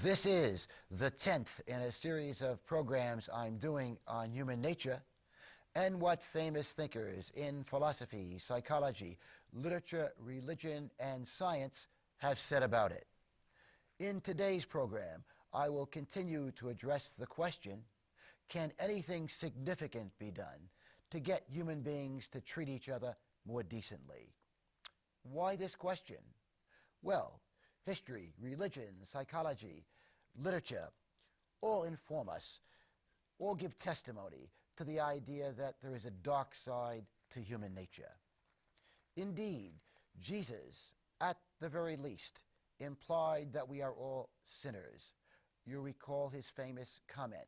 This is the 10th in a series of programs I'm doing on human nature and what famous thinkers in philosophy, psychology, literature, religion, and science have said about it. In today's program, I will continue to address the question, can anything significant be done to get human beings to treat each other more decently? Why this question? Well, history, religion, psychology, literature, all inform us, all give testimony to the idea that there is a dark side to human nature. Indeed, Jesus, at the very least, implied that we are all sinners. You recall his famous comment,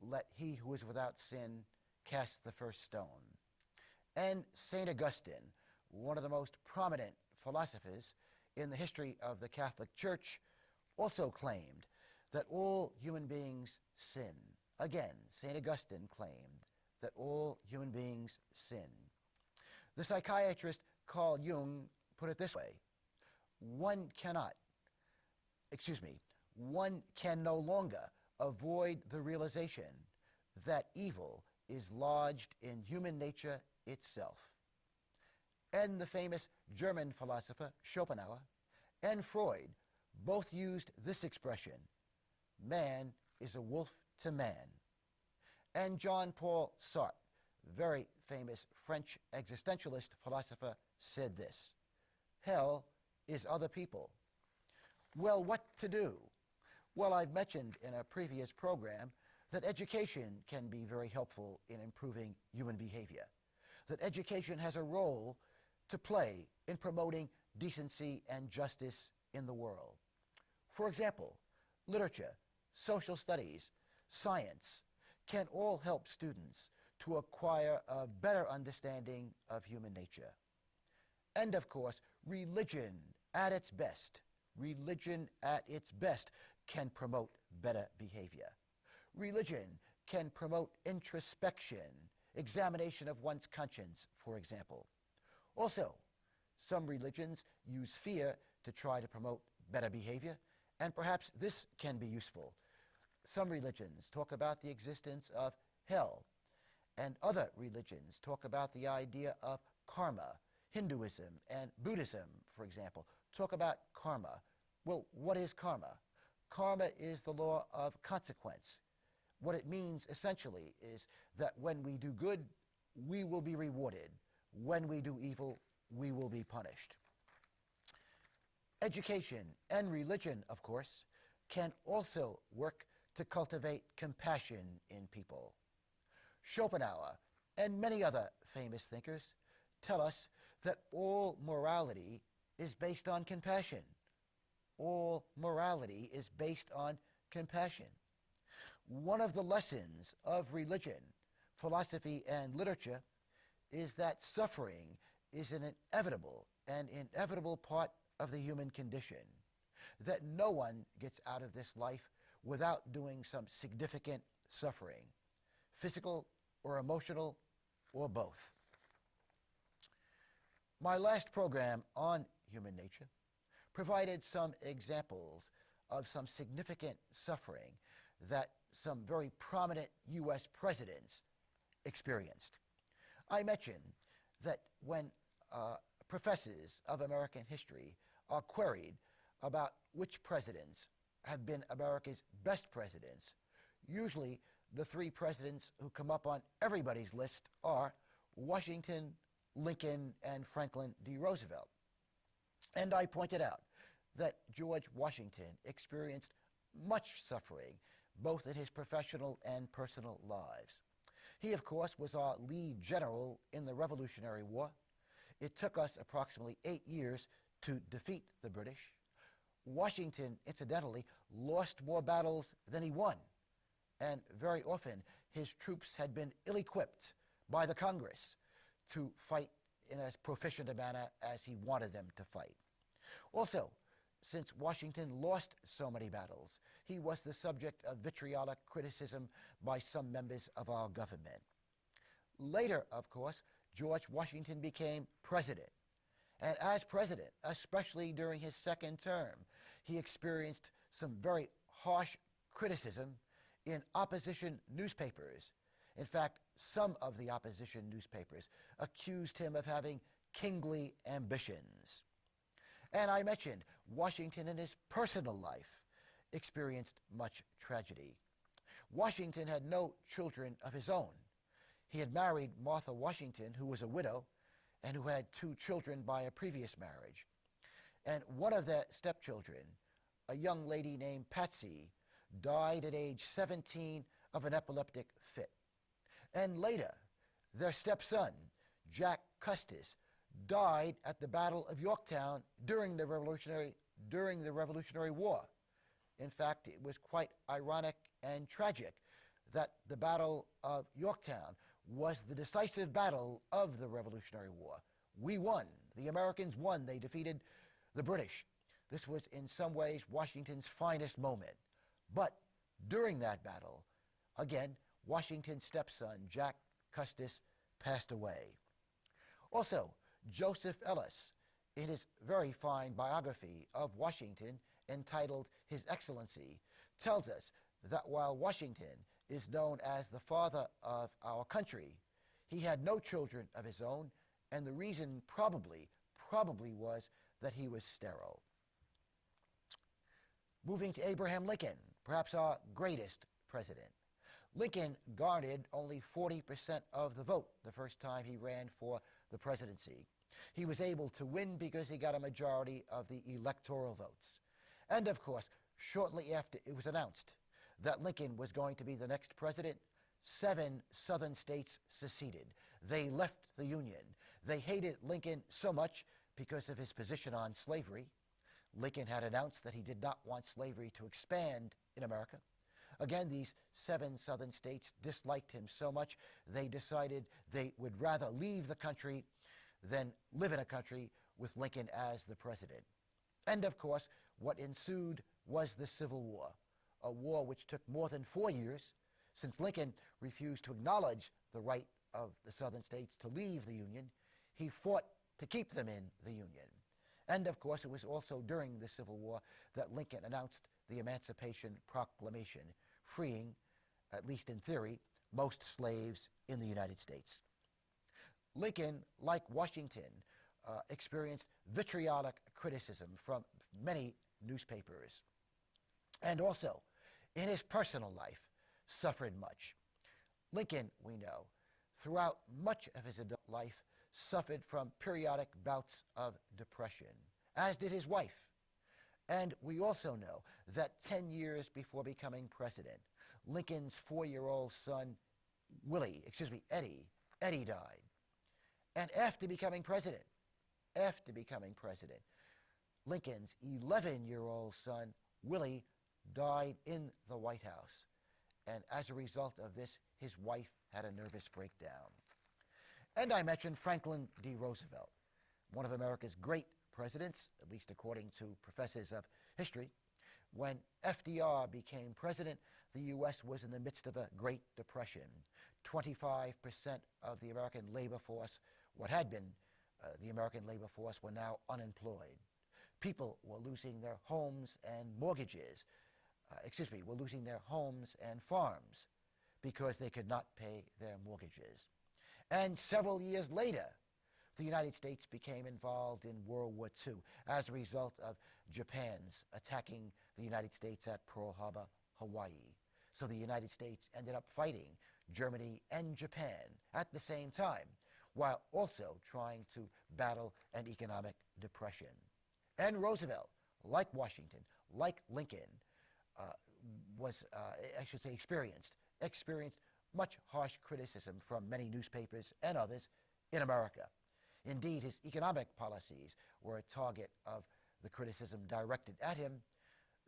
"Let he who is without sin cast the first stone." And St. Augustine, one of the most prominent philosophers in the history of the Catholic Church, also claimed that all human beings sin. Again, St. Augustine claimed that all human beings sin. The psychiatrist Carl Jung put it this way, one can no longer avoid the realization that evil is lodged in human nature itself. And the famous German philosopher Schopenhauer and Freud both used this expression, man is a wolf to man. And Jean-Paul Sartre, very famous French existentialist philosopher, said this, hell is other people. Well, what to do? Well, I've mentioned in a previous program that education can be very helpful in improving human behavior, that education has a role to play in promoting decency and justice in the world. For example, literature, social studies, science can all help students to acquire a better understanding of human nature. And of course, religion at its best can promote better behavior. Religion can promote introspection, examination of one's conscience, for example. Also, some religions use fear to try to promote better behavior, and perhaps this can be useful. Some religions talk about the existence of hell, and other religions talk about the idea of karma. Hinduism and Buddhism, for example, talk about karma. Well, what is karma? Karma is the law of consequence. What it means essentially is that when we do good, we will be rewarded. When we do evil, we will be punished. Education and religion, of course, can also work to cultivate compassion in people. Schopenhauer and many other famous thinkers tell us that all morality is based on compassion. All morality is based on compassion. One of the lessons of religion, philosophy, and literature is that suffering is an inevitable part of the human condition, that no one gets out of this life without doing some significant suffering, physical or emotional or both. My last program on human nature provided some examples of some significant suffering that some very prominent U.S. presidents experienced. I mentioned that when professors of American history are queried about which presidents have been America's best presidents, usually the three presidents who come up on everybody's list are Washington, Lincoln, and Franklin D. Roosevelt. And I pointed out that George Washington experienced much suffering, both in his professional and personal lives. He, of course, was our lead general in the Revolutionary War. It took us approximately 8 years to defeat the British. Washington, incidentally, lost more battles than he won, and very often his troops had been ill-equipped by the Congress to fight in as proficient a manner as he wanted them to fight. Also, since Washington lost so many battles, he was the subject of vitriolic criticism by some members of our government. Later, of course, George Washington became president. And as president, especially during his second term, he experienced some very harsh criticism in opposition newspapers. In fact, some of the opposition newspapers accused him of having kingly ambitions. And I mentioned Washington in his personal life experienced much tragedy. Washington had no children of his own. He had married Martha Washington, who was a widow, and who had 2 children by a previous marriage. And one of their stepchildren, a young lady named Patsy, died at age 17 of an epileptic fit. And later, their stepson, Jack Custis, died at the Battle of Yorktown during the Revolutionary War. In fact, it was quite ironic and tragic that the Battle of Yorktown was the decisive battle of the Revolutionary War. We won. The Americans won. They defeated the British. This was in some ways Washington's finest moment. But during that battle, again, Washington's stepson, Jack Custis, passed away. Also, Joseph Ellis, in his very fine biography of Washington entitled His Excellency, tells us that while Washington is known as the father of our country, he had no children of his own, and the reason probably was that he was sterile. Moving to Abraham Lincoln, perhaps our greatest president. Lincoln garnered only 40% of the vote the first time he ran for the presidency. He was able to win because he got a majority of the electoral votes. And of course, shortly after it was announced that Lincoln was going to be the next president, 7 southern states seceded. They left the Union. They hated Lincoln so much because of his position on slavery. Lincoln had announced that he did not want slavery to expand in America. Again, these 7 southern states disliked him so much, they decided they would rather leave the country than live in a country with Lincoln as the president. And of course, what ensued was the Civil War, a war which took more than 4 years, since Lincoln refused to acknowledge the right of the southern states to leave the Union. He fought to keep them in the Union. And of course, it was also during the Civil War that Lincoln announced the Emancipation Proclamation, freeing, at least in theory, most slaves in the United States. Lincoln, like Washington, experienced vitriolic criticism from many newspapers, and also, in his personal life, suffered much. Lincoln, we know, throughout much of his adult life, suffered from periodic bouts of depression, as did his wife. And we also know that 10 years before becoming president, Lincoln's 4-year-old son, Eddie died. And after becoming president, Lincoln's 11-year-old son, Willie, died in the White House. And as a result of this, his wife had a nervous breakdown. And I mentioned Franklin D. Roosevelt, one of America's great presidents, at least according to professors of history. When FDR became president, the U.S. was in the midst of a Great Depression. 25% of the American labor force, what had been the American labor force, were now unemployed. People were losing their homes and mortgages, were losing their homes and farms because they could not pay their mortgages. And several years later, the United States became involved in World War II as a result of Japan's attacking the United States at Pearl Harbor, Hawaii. So the United States ended up fighting Germany and Japan at the same time, while also trying to battle an economic depression. And Roosevelt, like Washington, like Lincoln, experienced much harsh criticism from many newspapers and others in America. Indeed, his economic policies were a target of the criticism directed at him.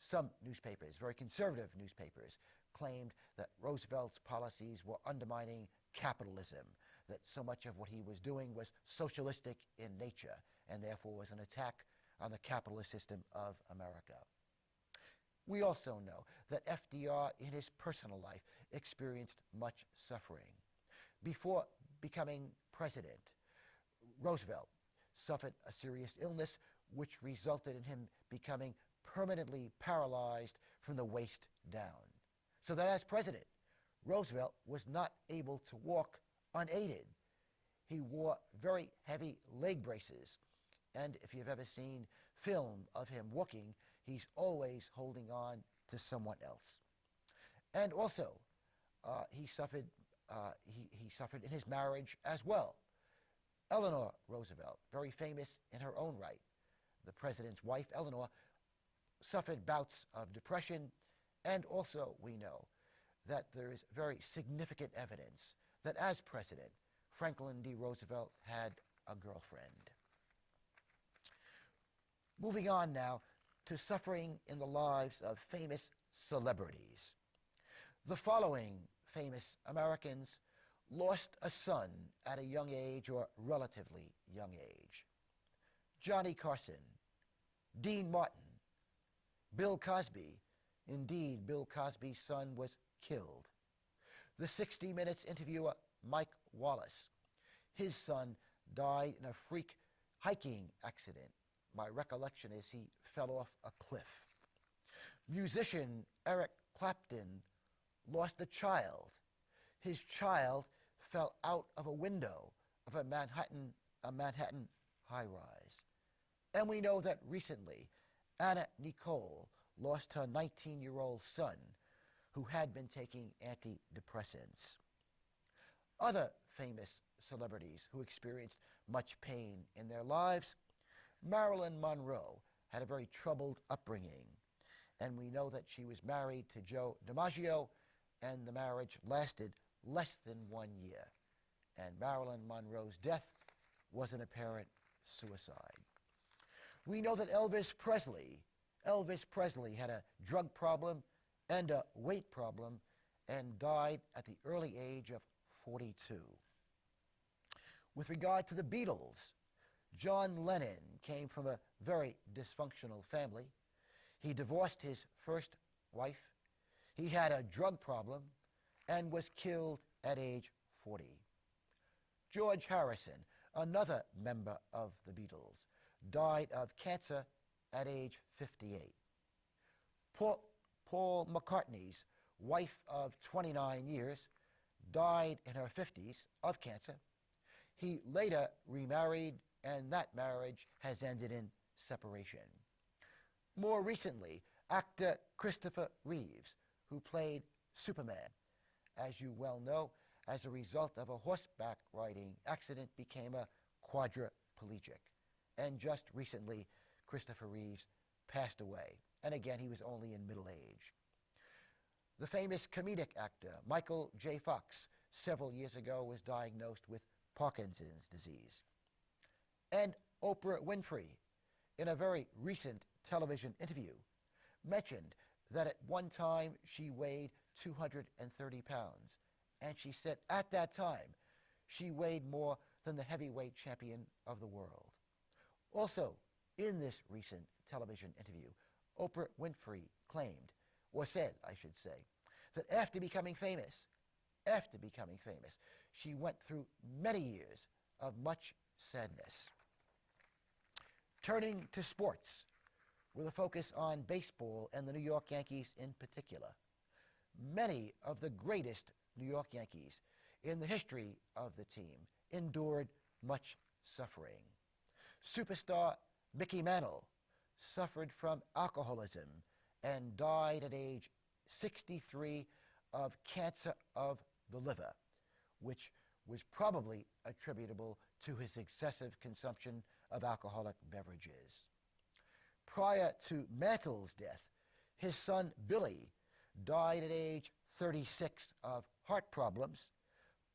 Some newspapers, very conservative newspapers, claimed that Roosevelt's policies were undermining capitalism, that so much of what he was doing was socialistic in nature, and therefore was an attack on the capitalist system of America. We also know that FDR, in his personal life, experienced much suffering. Before becoming president, Roosevelt suffered a serious illness which resulted in him becoming permanently paralyzed from the waist down. So that as president, Roosevelt was not able to walk unaided. He wore very heavy leg braces. And if you've ever seen film of him walking, he's always holding on to someone else. And also, he suffered in his marriage as well. Eleanor Roosevelt, very famous in her own right, the president's wife, Eleanor, suffered bouts of depression, and also we know that there is very significant evidence that as president, Franklin D. Roosevelt had a girlfriend. Moving on now to suffering in the lives of famous celebrities. The following famous Americans lost a son at a young age or relatively young age: Johnny Carson, Dean Martin, Bill Cosby. Indeed, Bill Cosby's son was killed. The 60 Minutes interviewer Mike Wallace. His son died in a freak hiking accident. My recollection is he fell off a cliff. Musician Eric Clapton lost a child. His child fell out of a window of a Manhattan high-rise. And we know that recently Anna Nicole lost her 19-year-old son who had been taking antidepressants. Other famous celebrities who experienced much pain in their lives: Marilyn Monroe had a very troubled upbringing, and we know that she was married to Joe DiMaggio, and the marriage lasted less than 1 year. And Marilyn Monroe's death was an apparent suicide. We know that Elvis Presley had a drug problem and a weight problem and died at the early age of 42. With regard to the Beatles, John Lennon came from a very dysfunctional family. He divorced his first wife. He had a drug problem and was killed at age 40. George Harrison, another member of the Beatles, died of cancer at age 58. Paul McCartney's wife of 29 years died in her 50s of cancer. He later remarried, and that marriage has ended in separation. More recently, actor Christopher Reeves, who played Superman, as you well know, as a result of a horseback riding accident, became a quadriplegic. And just recently, Christopher Reeves passed away. And again, he was only in middle age. The famous comedic actor Michael J. Fox, several years ago, was diagnosed with Parkinson's disease. And Oprah Winfrey, in a very recent television interview, mentioned that at one time she weighed 230 pounds. And she said at that time she weighed more than the heavyweight champion of the world. Also, in this recent television interview, Oprah Winfrey claimed, or said, I should say, that after becoming famous, she went through many years of much sadness. Turning to sports, with a focus on baseball and the New York Yankees in particular, many of the greatest New York Yankees in the history of the team endured much suffering. Superstar Mickey Mantle suffered from alcoholism and died at age 63 of cancer of the liver, which was probably attributable to his excessive consumption of alcoholic beverages. Prior to Mantle's death, his son Billy died at age 36 of heart problems,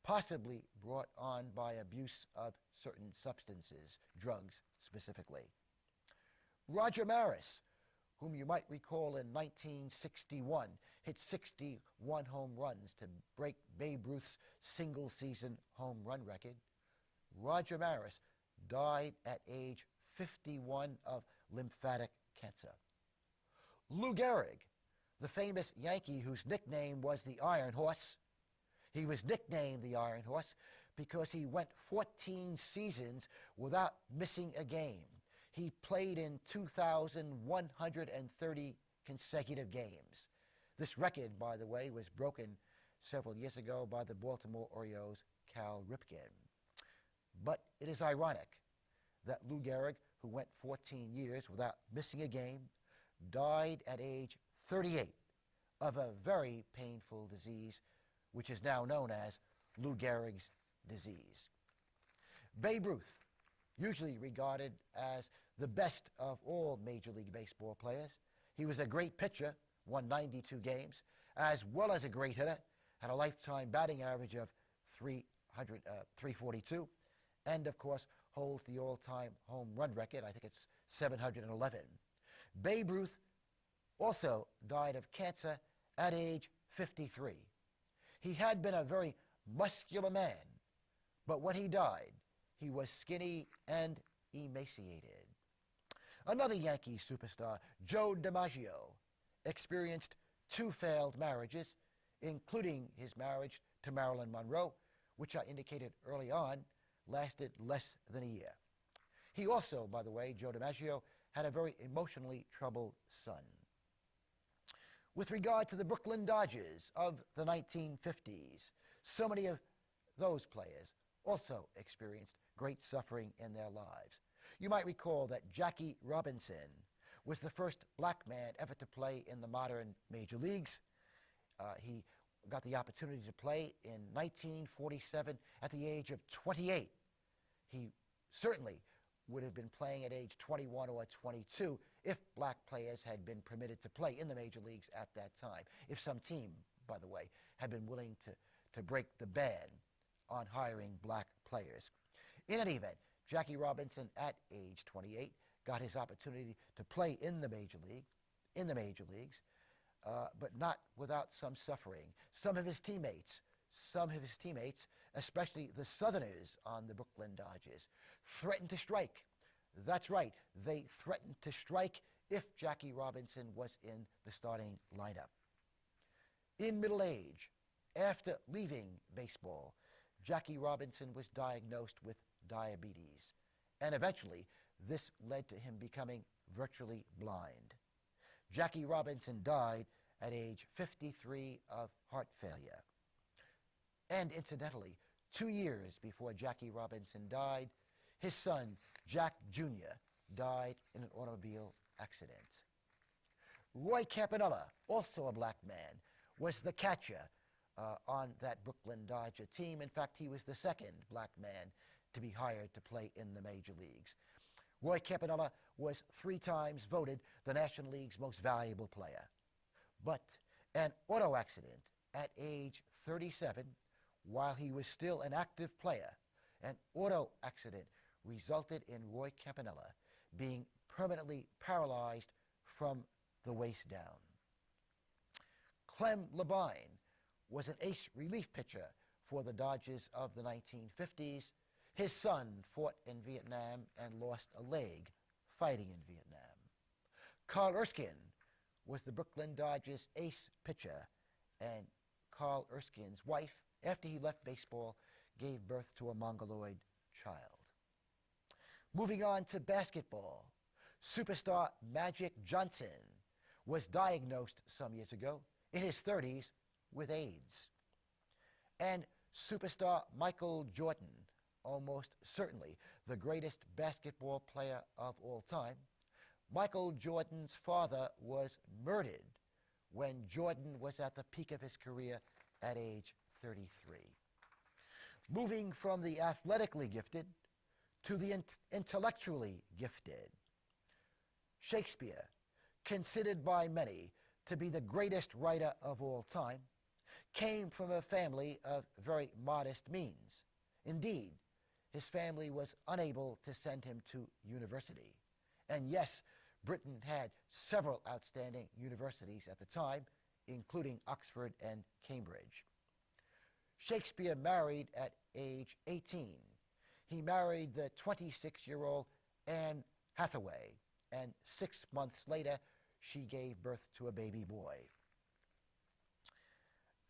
possibly brought on by abuse of certain substances, drugs specifically. Roger Maris, whom you might recall in 1961, hit 61 home runs to break Babe Ruth's single-season home run record. Roger Maris died at age 51 of lymphatic cancer. Lou Gehrig, the famous Yankee whose nickname was the Iron Horse. He was nicknamed the Iron Horse because he went 14 seasons without missing a game. He played in 2,130 consecutive games. This record, by the way, was broken several years ago by the Baltimore Orioles' Cal Ripken. But it is ironic that Lou Gehrig, who went 14 years without missing a game, died at age 38 of a very painful disease, which is now known as Lou Gehrig's disease. Babe Ruth, usually regarded as the best of all Major League Baseball players. He was a great pitcher, won 92 games, as well as a great hitter, had a lifetime batting average of 342, and of course holds the all-time home run record. I think it's 711. Babe Ruth also died of cancer at age 53. He had been a very muscular man, but when he died, he was skinny and emaciated. Another Yankee superstar, Joe DiMaggio, experienced 2 failed marriages, including his marriage to Marilyn Monroe, which I indicated early on lasted less than a year. He also, by the way, Joe DiMaggio, had a very emotionally troubled son. With regard to the Brooklyn Dodgers of the 1950s, so many of those players also experienced great suffering in their lives. You might recall that Jackie Robinson was the first black man ever to play in the modern major leagues. He got the opportunity to play in 1947 at the age of 28. He certainly would have been playing at age 21 or 22 if black players had been permitted to play in the major leagues at that time. If some team, by the way, had been willing to break the ban on hiring black players. In any event, Jackie Robinson at age 28 got his opportunity to play in the major leagues, but not without some suffering. Some of his teammates, especially the Southerners on the Brooklyn Dodgers, threatened to strike. That's right, they threatened to strike if Jackie Robinson was in the starting lineup. In middle age, after leaving baseball, Jackie Robinson was diagnosed with diabetes, and eventually this led to him becoming virtually blind. Jackie Robinson died at age 53 of heart failure. And incidentally, 2 years before Jackie Robinson died, his son, Jack Jr., died in an automobile accident. Roy Campanella, also a black man, was the catcher on that Brooklyn Dodger team. In fact, he was the second black man to be hired to play in the major leagues. Roy Campanella was 3 times voted the National League's most valuable player. But an auto accident at age 37, while he was still an active player, an auto accident resulted in Roy Campanella being permanently paralyzed from the waist down. Clem Labine was an ace relief pitcher for the Dodgers of the 1950s. His son fought in Vietnam and lost a leg fighting in Vietnam. Carl Erskine was the Brooklyn Dodgers ace pitcher, and Carl Erskine's wife, after he left baseball, gave birth to a mongoloid child. Moving on to basketball, superstar Magic Johnson was diagnosed some years ago in his 30s with AIDS. And superstar Michael Jordan, almost certainly the greatest basketball player of all time, Michael Jordan's father was murdered when Jordan was at the peak of his career at age 33. Moving from the athletically gifted to the intellectually gifted, Shakespeare, considered by many to be the greatest writer of all time, came from a family of very modest means. Indeed, his family was unable to send him to university. And yes, Britain had several outstanding universities at the time, including Oxford and Cambridge. Shakespeare married at age 18. He married the 26-year-old Anne Hathaway, and 6 months later, she gave birth to a baby boy.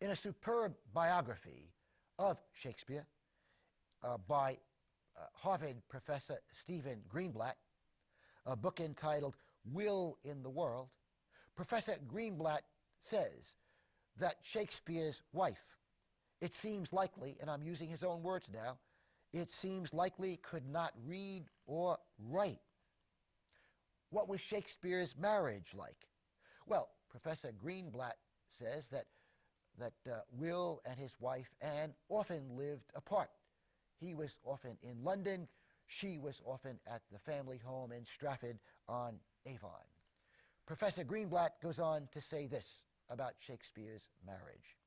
In a superb biography of Shakespeare by Harvard professor Stephen Greenblatt, a book entitled Will in the World, Professor Greenblatt says that Shakespeare's wife, it seems likely, and I'm using his own words now, it seems likely could not read or write. What was Shakespeare's marriage like? Well, Professor Greenblatt says that Will and his wife Anne often lived apart. He was often in London. She was often at the family home in Stratford-on-Avon. Professor Greenblatt goes on to say this about Shakespeare's marriage.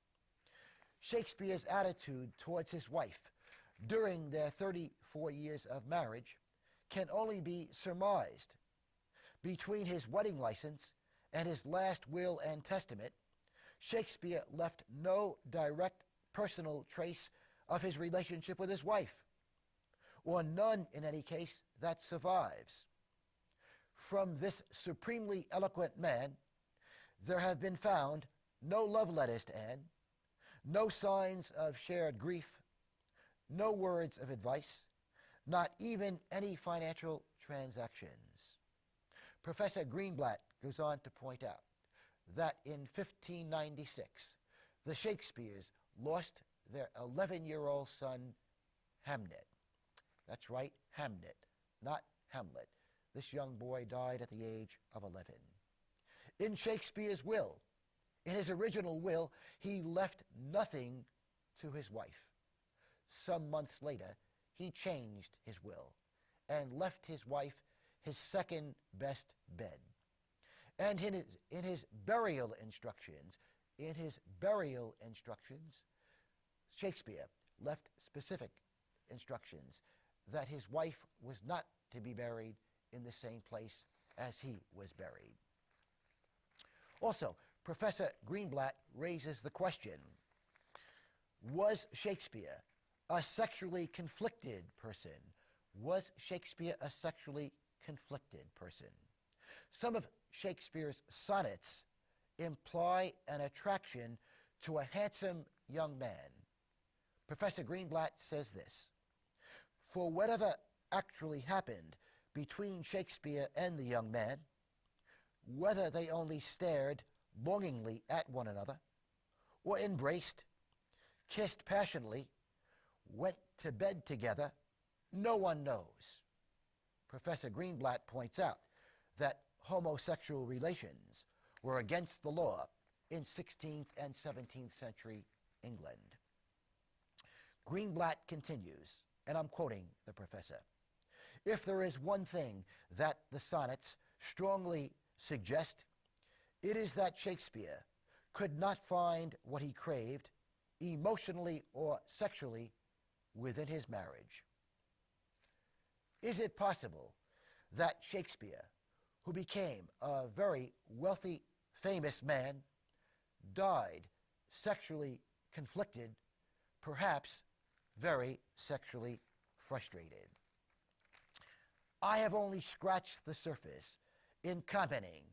Shakespeare's attitude towards his wife during their 34 years of marriage can only be surmised. Between his wedding license and his last will and testament, Shakespeare left no direct personal trace of his relationship with his wife, or none, in any case, that survives. From this supremely eloquent man, there have been found no love letters to Anne, no signs of shared grief, no words of advice, not even any financial transactions. Professor Greenblatt goes on to point out that in 1596, the Shakespeares lost their 11-year-old son, Hamnet. That's right, Hamnet, not Hamlet. This young boy died at the age of 11. In Shakespeare's will, in his original will, he left nothing to his wife. Some months later, he changed his will and left his wife his second best bed. And in his burial instructions, Shakespeare left specific instructions that his wife was not to be buried in the same place as he was buried. Also, Professor Greenblatt raises the question, was Shakespeare a sexually conflicted person? Was Shakespeare a sexually conflicted person? Some of Shakespeare's sonnets imply an attraction to a handsome young man. Professor Greenblatt says this, for whatever actually happened between Shakespeare and the young man, whether they only stared longingly at one another, or embraced, kissed passionately, went to bed together, no one knows. Professor Greenblatt points out that homosexual relations were against the law in 16th and 17th century England. Greenblatt continues, and I'm quoting the professor, if there is one thing that the sonnets strongly suggest, it is that Shakespeare could not find what he craved emotionally or sexually within his marriage. Is it possible that Shakespeare, who became a very wealthy, famous man, died sexually conflicted, perhaps very sexually frustrated? I have only scratched the surface in commenting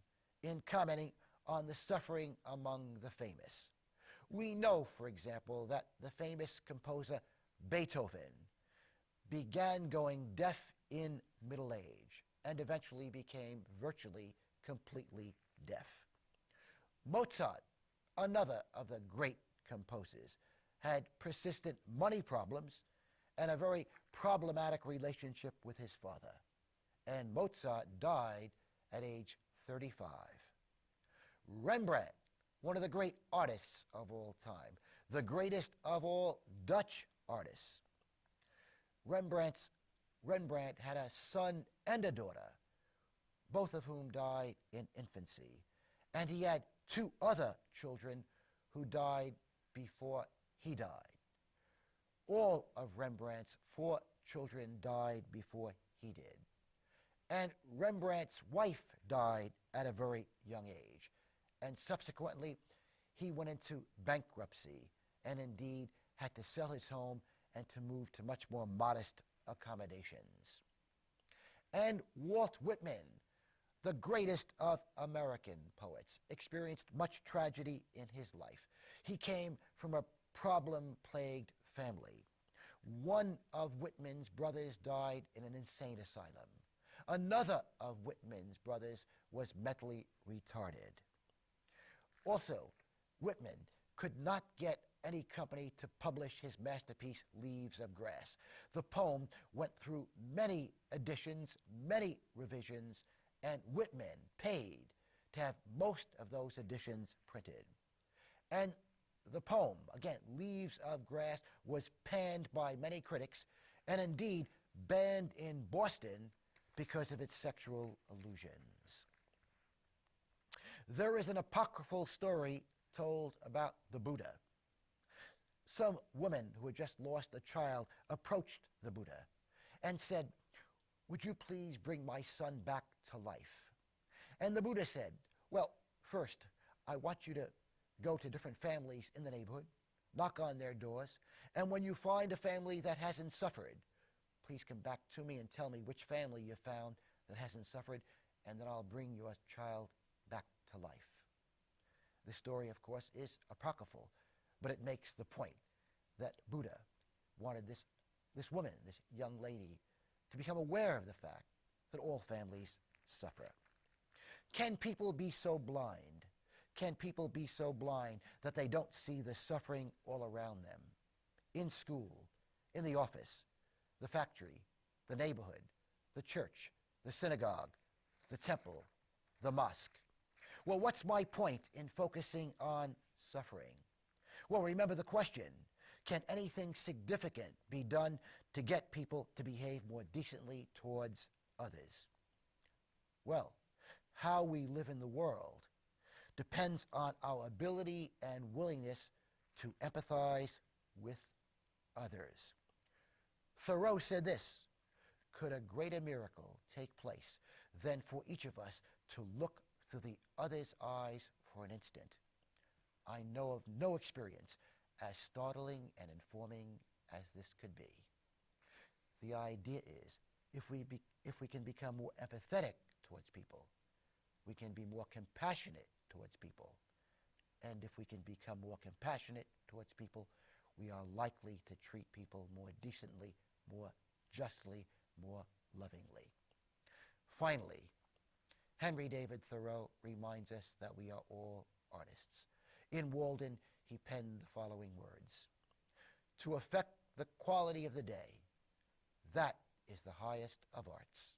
on the suffering among the famous. We know, for example, that the famous composer Beethoven began going deaf in middle age and eventually became virtually completely deaf. Mozart, another of the great composers, had persistent money problems and a very problematic relationship with his father. And Mozart died at age 35. Rembrandt, one of the great artists of all time, the greatest of all Dutch artists. Rembrandt had a son and a daughter, both of whom died in infancy. And he had two other children who died before he died. All of Rembrandt's 4 children died before he did. And Rembrandt's wife died at a very young age. And subsequently, he went into bankruptcy and indeed had to sell his home and to move to much more modest accommodations. And Walt Whitman, the greatest of American poets, experienced much tragedy in his life. He came from a problem-plagued family. One of Whitman's brothers died in an insane asylum. Another of Whitman's brothers was mentally retarded. Also, Whitman could not get any company to publish his masterpiece, Leaves of Grass. The poem went through many editions, many revisions, and Whitman paid to have most of those editions printed. And the poem, again, Leaves of Grass, was panned by many critics and indeed banned in Boston because of its sexual allusions. There is an apocryphal story told about the Buddha. Some woman who had just lost a child approached the Buddha and said, "Would you please bring my son back to life?" And the Buddha said, "Well, first, I want you to go to different families in the neighborhood, knock on their doors, and when you find a family that hasn't suffered, please come back to me and tell me which family you found that hasn't suffered, and then I'll bring your child back to life." This story, of course, is apocryphal, but it makes the point that Buddha wanted this woman, this young lady, to become aware of the fact that all families suffer. Can people be so blind? Can people be so blind that they don't see the suffering all around them? In school, in the office, the factory, the neighborhood, the church, the synagogue, the temple, the mosque. Well, what's my point in focusing on suffering? Well, remember the question, can anything significant be done to get people to behave more decently towards others? Well, how we live in the world depends on our ability and willingness to empathize with others. Thoreau said this, "Could a greater miracle take place than for each of us to look through the other's eyes for an instant? I know of no experience as startling and informing as this could be." The idea is, if we can become more empathetic towards people, we can be more compassionate towards people. And if we can become more compassionate towards people, we are likely to treat people more decently, more justly, more lovingly. Finally, Henry David Thoreau reminds us that we are all artists. In Walden, he penned the following words, "To affect the quality of the day, that is the highest of arts."